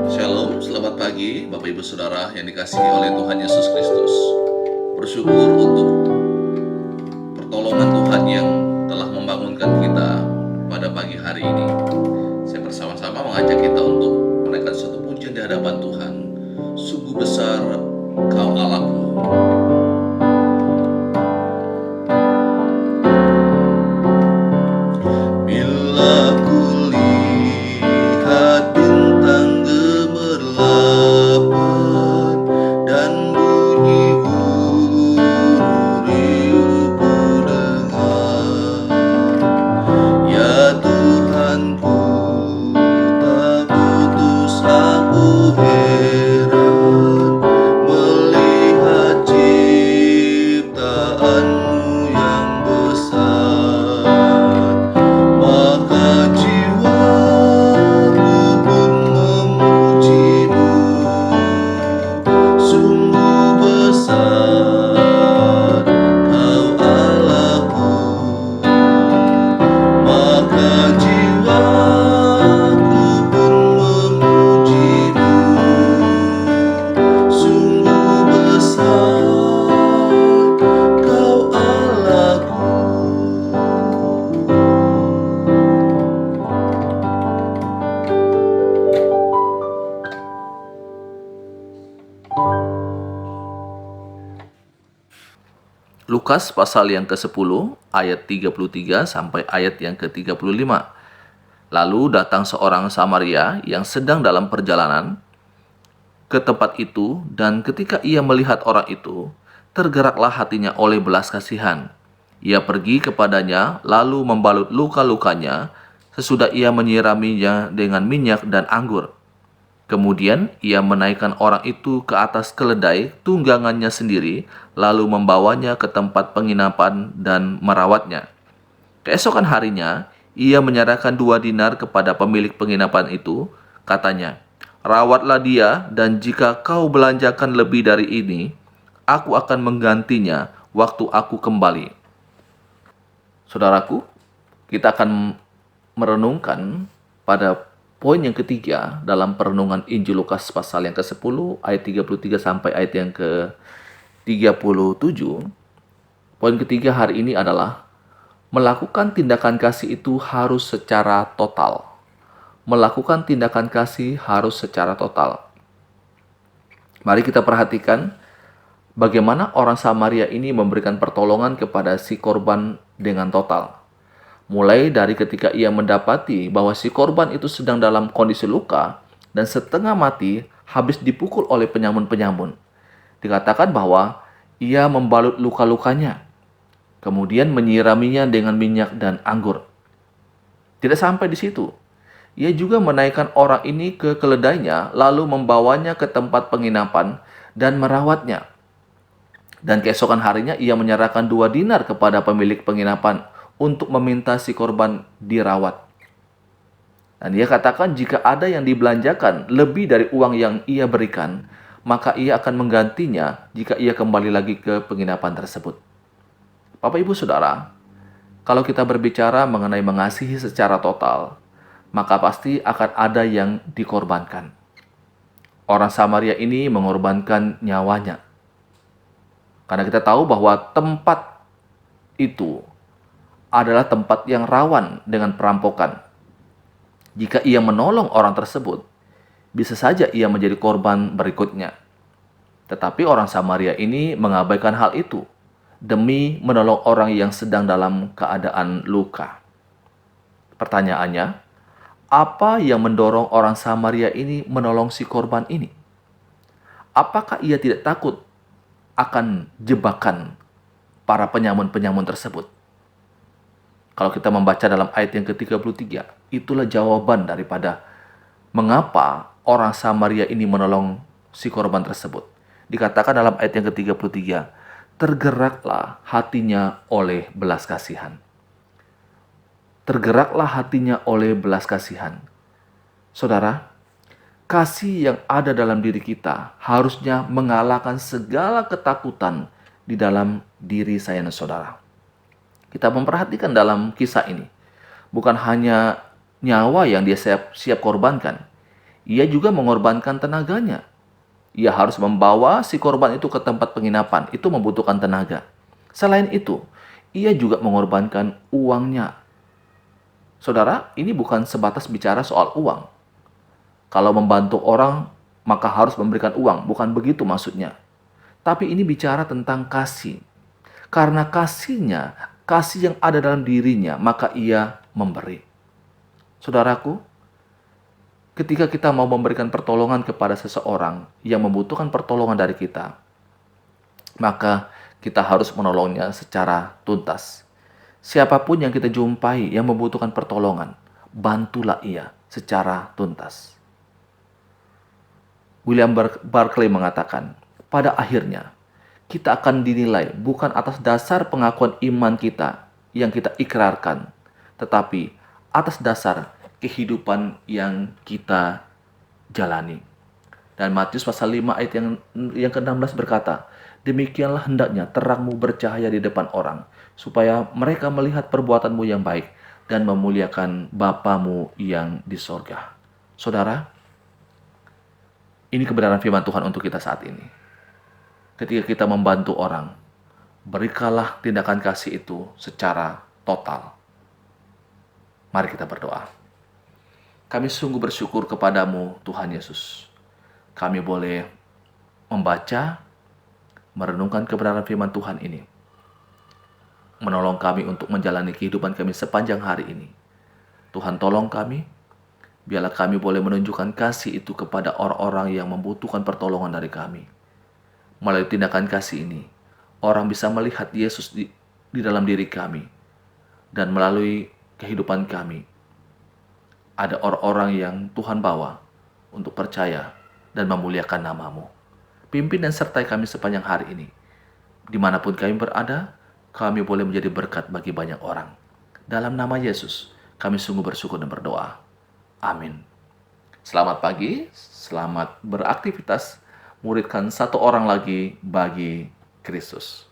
Shalom, selamat pagi Bapak Ibu Saudara yang dikasihi oleh Tuhan Yesus Kristus. Bersyukur untuk pertolongan Tuhan yang telah membangunkan kita pada pagi hari ini. Saya bersama-sama mengajak kita untuk menaikkan suatu pujian di hadapan Tuhan. Sungguh besar Kau Allahku. Bila kulihat bintang gemerlapan dan bunyi burung riuh ku dengar, ya Tuhanku, tak putus aku heran melihat ciptaanmu yang besar. Maka jiwaku pun memujimu, sungguh besar Kau Allahku. Maka jiwaku pun memujimu, sungguh besar Kau Allahku. Lukas pasal yang ke-10 ayat 33 sampai ayat yang ke-35. Lalu datang seorang Samaria yang sedang dalam perjalanan ke tempat itu, dan ketika ia melihat orang itu, tergeraklah hatinya oleh belas kasihan. Ia pergi kepadanya lalu membalut luka-lukanya, sesudah ia menyiraminya dengan minyak dan anggur. Kemudian ia menaikkan orang itu ke atas keledai tunggangannya sendiri, lalu membawanya ke tempat penginapan dan merawatnya. Keesokan harinya, ia menyerahkan 2 dinar kepada pemilik penginapan itu. Katanya, "Rawatlah dia, dan jika kau belanjakan lebih dari ini, aku akan menggantinya waktu aku kembali." Saudaraku, kita akan merenungkan pada poin yang ketiga dalam perenungan Injil Lukas pasal yang ke-10 ayat 33 sampai ayat yang ke-37. Poin ketiga hari ini adalah melakukan tindakan kasih itu harus secara total. Melakukan tindakan kasih harus secara total. Mari kita perhatikan bagaimana orang Samaria ini memberikan pertolongan kepada si korban dengan total. Mulai dari ketika ia mendapati bahwa si korban itu sedang dalam kondisi luka dan setengah mati, habis dipukul oleh penyamun-penyamun. Dikatakan bahwa ia membalut luka-lukanya, kemudian menyiraminya dengan minyak dan anggur. Tidak sampai di situ, ia juga menaikkan orang ini ke keledainya, lalu membawanya ke tempat penginapan dan merawatnya. Dan keesokan harinya ia menyerahkan 2 dinar kepada pemilik penginapan untuk meminta si korban dirawat. Dan ia katakan jika ada yang dibelanjakan lebih dari uang yang ia berikan, maka ia akan menggantinya jika ia kembali lagi ke penginapan tersebut. Bapak Ibu Saudara, kalau kita berbicara mengenai mengasihi secara total, maka pasti akan ada yang dikorbankan. Orang Samaria ini mengorbankan nyawanya. Karena kita tahu bahwa tempat itu adalah tempat yang rawan dengan perampokan. Jika ia menolong orang tersebut, bisa saja ia menjadi korban berikutnya. Tetapi orang Samaria ini mengabaikan hal itu demi menolong orang yang sedang dalam keadaan luka. Pertanyaannya, apa yang mendorong orang Samaria ini menolong si korban ini? Apakah ia tidak takut akan jebakan para penyamun-penyamun tersebut? Kalau kita membaca dalam ayat yang ke-33, itulah jawaban daripada mengapa orang Samaria ini menolong si korban tersebut. Dikatakan dalam ayat yang ke-33, tergeraklah hatinya oleh belas kasihan. Tergeraklah hatinya oleh belas kasihan. Saudara, kasih yang ada dalam diri kita harusnya mengalahkan segala ketakutan di dalam diri saya dan saudara. Kita memperhatikan dalam kisah ini, bukan hanya nyawa yang dia siap korbankan. Ia juga mengorbankan tenaganya. Ia harus membawa si korban itu ke tempat penginapan. Itu membutuhkan tenaga. Selain itu, ia juga mengorbankan uangnya. Saudara, ini bukan sebatas bicara soal uang. Kalau membantu orang, maka harus memberikan uang. Bukan begitu maksudnya. Tapi ini bicara tentang kasih. Karena kasihnya, kasih yang ada dalam dirinya, maka ia memberi. Saudaraku, ketika kita mau memberikan pertolongan kepada seseorang yang membutuhkan pertolongan dari kita, maka kita harus menolongnya secara tuntas. Siapapun yang kita jumpai yang membutuhkan pertolongan, bantulah ia secara tuntas. William Barclay mengatakan, pada akhirnya kita akan dinilai bukan atas dasar pengakuan iman kita yang kita ikrarkan, tetapi atas dasar kehidupan yang kita jalani. Dan Matius pasal 5 ayat yang ke-16 berkata, demikianlah hendaknya terangmu bercahaya di depan orang, supaya mereka melihat perbuatanmu yang baik dan memuliakan Bapamu yang di sorga. Saudara, ini kebenaran firman Tuhan untuk kita saat ini. Ketika kita membantu orang, berikanlah tindakan kasih itu secara total. Mari kita berdoa. Kami sungguh bersyukur kepadamu, Tuhan Yesus. Kami boleh membaca, merenungkan kebenaran firman Tuhan ini. Menolong kami untuk menjalani kehidupan kami sepanjang hari ini. Tuhan tolong kami, biarlah kami boleh menunjukkan kasih itu kepada orang-orang yang membutuhkan pertolongan dari kami. Melalui tindakan kasih ini, orang bisa melihat Yesus di dalam diri kami. Dan melalui kehidupan kami, ada orang-orang yang Tuhan bawa untuk percaya dan memuliakan nama-Mu. Pimpin dan sertai kami sepanjang hari ini. Dimanapun kami berada, kami boleh menjadi berkat bagi banyak orang. Dalam nama Yesus, kami sungguh bersyukur dan berdoa. Amin. Selamat pagi, selamat beraktivitas, muridkan satu orang lagi bagi Kristus.